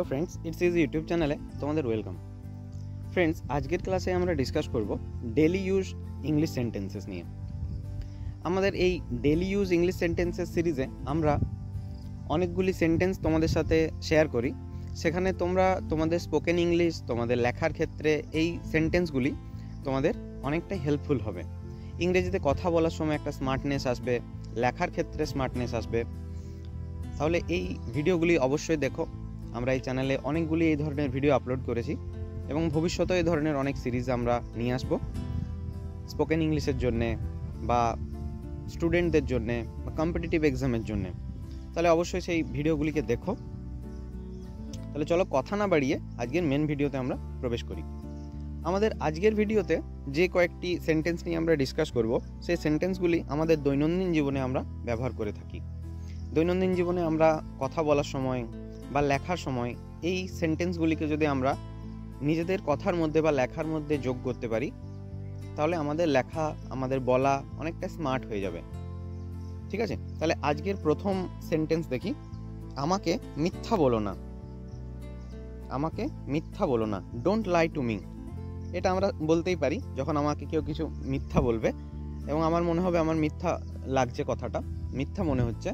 Hello friends, it's is YouTube চ্যানেলে তোমাদের welcome. Friends, আজকের ক্লাসে আমরা ডিসকাস করব ডেলি ইউজ ইংলিশ সেন্টেন্সেস নিয়ে। আমাদের এই ডেলি ইউজ ইংলিশ সেন্টেন্সেস সিরিজে আমরা অনেকগুলি সেন্টেন্স তোমাদের সাথে শেয়ার করি। সেখানে তোমরা তোমাদের স্পোকেন ইংলিশ, তোমাদের লেখার ক্ষেত্রে এই সেন্টেন্সগুলি তোমাদের অনেকটাই হেল্পফুল হবে। ইংরেজিতে কথা বলার সময় একটা স্মার্টনেস আসবে, লেখার ক্ষেত্রে স্মার্টনেস আসবে। তাহলে এই ভিডিওগুলি অবশ্যই দেখো। আমরা এই চ্যানেলে অনেকগুলি এই ধরনের ভিডিও আপলোড করেছি এবং ভবিষ্যতে এই ধরনের অনেক সিরিজ আমরা নিয়ে আসবো স্পোকেন ইংলিশের জন্যে বা স্টুডেন্টদের জন্যে বা কম্পিটিটিভ এক্সামের জন্যে। তাহলে অবশ্যই সেই ভিডিওগুলিকে দেখো। তাহলে চলো কথা না বাড়িয়ে আজকের মেন ভিডিওতে আমরা প্রবেশ করি। আমাদের আজকের ভিডিওতে যে কয়েকটি সেন্টেন্স নিয়ে আমরা ডিসকাস করব, সেই সেন্টেন্সগুলি আমাদের দৈনন্দিন জীবনে আমরা ব্যবহার করে থাকি। দৈনন্দিন জীবনে আমরা কথা বলার সময় বা লেখার সময় এই সেন্টেন্সগুলিকে যদি আমরা নিজেদের কথার মধ্যে বা লেখার মধ্যে যোগ করতে পারি, তাহলে আমাদের লেখা, আমাদের বলা অনেকটা স্মার্ট হয়ে যাবে। ঠিক আছে, তাহলে আজকের প্রথম সেন্টেন্স দেখি। আমাকে মিথ্যা বলো না। আমাকে মিথ্যা বলো না, ডোন্ট লাই টু মি। এটা আমরা বলতেই পারি যখন আমাকে কেউ কিছু মিথ্যা বলবে এবং আমার মনে হবে আমার মিথ্যা লাগছে, কথাটা মিথ্যা মনে হচ্ছে,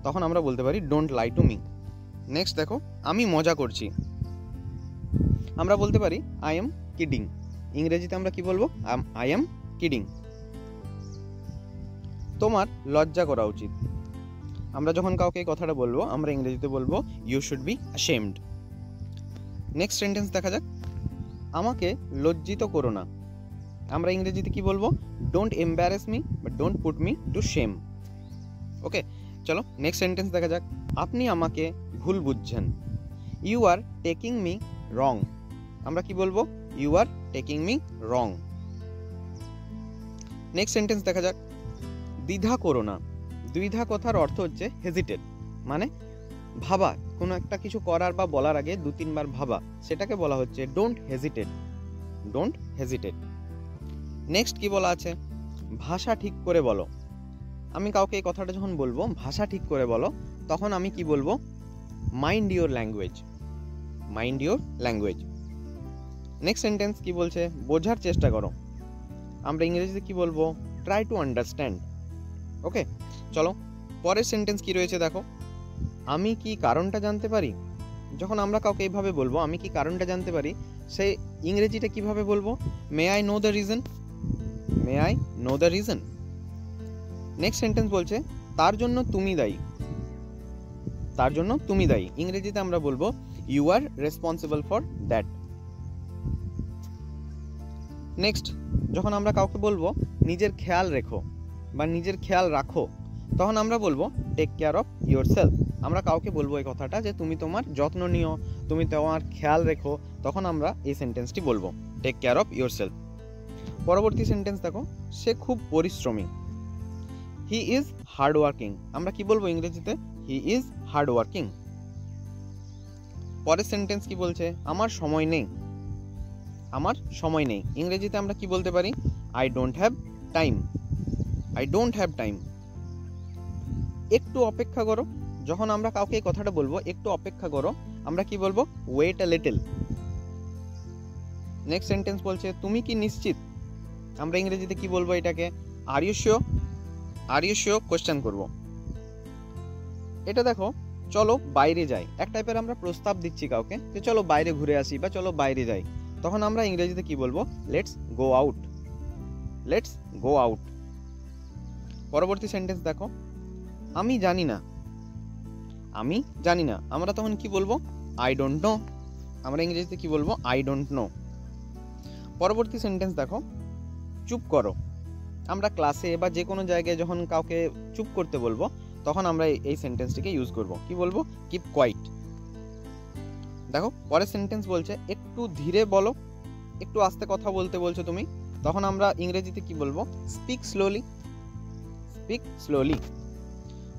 তখন আমরা বলতে পারি don't lie to me. Next দেখো, আমি মজা করছি। আমরা বলতে পারি আই এম কিডিং। ইংরেজিতে আমরা কি বলবো? I am kidding. তোমার লজ্জা করা উচিত। আমরা যখন কাউকে এই কথাটা বলবো, আমরা ইংরেজিতে বলবো you should be ashamed. Next sentence দেখা যাক, আমাকে লজ্জিত করো না। আমরা ইংরেজিতে কি বলবো? ডোন্ট এম্বারেস মি বা don't put me to shame. Okay, চলো নেক্সট সেন্টেন্স দেখা যাক, আপনি আমাকে ভুল বুঝছেন। You are taking me wrong. আমরা কি বলবো? You are taking me wrong. Next sentence দেখা যাক, দ্বিধা করো না। দ্বিধা কথার অর্থ হচ্ছে হেজিটেট, মানে ভাবা, কোনো একটা কিছু করার বা বলার আগে 2-3 বার ভাবা, সেটাকে বলা হচ্ছে don't hesitate. Don't hesitate. Next কি বলা আছে? ভাষা ঠিক করে বলো। আমি কাউকে এই কথাটা যখন বলবো ভাষা ঠিক করে বলো, তখন আমি কি বলবো? Mind your language. Mind your language. Next sentence কি বলছে? বোঝার চেষ্টা করো। আমরা ইংরেজিতে কি বলবো? Try to understand. ওকে, চলো পরের সেন্টেন্স কি রয়েছে দেখো, আমি কি কারণটা জানতে পারি। যখন আমরা কাউকে এইভাবে বলবো আমি কি কারণটা জানতে পারি, সেই ইংরেজিটা কিভাবে বলবো? May I know the reason. May I know the reason. Next sentence বলছে তার জন্য তুমি দায়ী। তার জন্য তুমি দায়ী। ইংরেজিতে আমরা বলবো you are responsible for that. Next, যখন আমরা কাউকে বলবো নিজের খেয়াল রেখো বা নিজের খেয়াল রাখো, তখন আমরা বলবো take care of yourself. আমরা কাউকে বলবো এই কথাটা যে তুমি তোমার যত্ন নিও, তুমি তোমার খেয়াল রেখো, তখন আমরা এই সেন্টেন্সটি বলবো take care of yourself. পরবর্তী সেন্টেন্স দেখো, সে খুব পরিশ্রমী। He is hard working. আমরা কি বলবো ইংরেজিতে? He is hard working. পরের সেন্টেন্স কি বলছে? আমার সময় নেই। আমার সময় নেই। ইংরেজিতে আমরা কি বলতে পারি? I don't have time. I don't have time. একটু অপেক্ষা করো। যখন আমরা কাউকে এই কথাটা বলবো একটু অপেক্ষা করো, আমরা কি বলবো? Wait a little. Next sentence বলছে তুমি কি নিশ্চিত। আমরা ইংরেজিতে কি বলবো এটাকে? Are you sure. Are you sure question করবো। এটা দেখো, চলো বাইরে যাই, এক টাইপের আমরা প্রস্তাব দিচ্ছি কাউকে যে চলো বাইরে ঘুরে আসি বা চলো বাইরে যাই, তখন আমরা ইংরেজিতে কি বলবো? Let's go out. Let's go out. পরবর্তী সেন্টেন্স দেখো, আমি জানি না। আমি জানি না। আমরা তখন কি বলবো? I don't know. আমরা ইংরেজিতে কি বলবো? I don't know. পরবর্তী সেন্টেন্স দেখো, চুপ করো। আমরা ক্লাসে বা যে কোনো জায়গায় যখন কাউকে চুপ করতে বলবো, তখন আমরা এই সেন্টেন্সটিকে ইউজ করব। কি বলবো? Keep quiet. দেখো পরের সেন্টেন্স বলছে একটু ধীরে বলো। একটু আস্তে কথা বলতে বলছো তুমি, তখন আমরা ইংরেজিতে কি বলবো? Speak slowly. Speak slowly.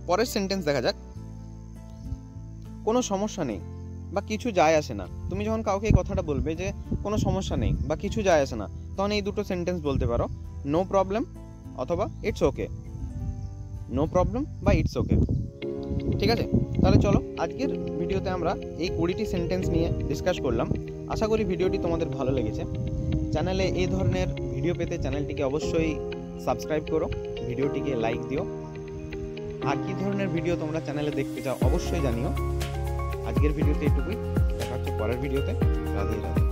পরের সেন্টেন্স দেখা যাক, কোনো সমস্যা নেই বা কিছু যায় আসে না। তুমি যখন কাউকে এই কথাটা বলবে যে কোনো সমস্যা নেই বা কিছু যায় আসে না, তখন এই দুটো সেন্টেন্স বলতে পারো, নো প্রবলেম অথবা ইটস ওকে। নো প্রবলেম বা ইটস ওকে। ঠিক আছে, তাহলে চলো আজকের ভিডিওতে আমরা এই 20টি সেন্টেন্স নিয়ে ডিসকাস করলাম। আশা করি ভিডিওটি তোমাদের ভালো লেগেছে। চ্যানেলে এই ধরনের ভিডিও পেতে চ্যানেলটিকে অবশ্যই সাবস্ক্রাইব করো, ভিডিওটিকে লাইক দিও। আর কী ধরনের ভিডিও তোমরা চ্যানেলে দেখতে চাও অবশ্যই জানিও। আজকের ভিডিওতে এটুকুই, দেখা হচ্ছে পরের ভিডিওতে। রাধে রাধে।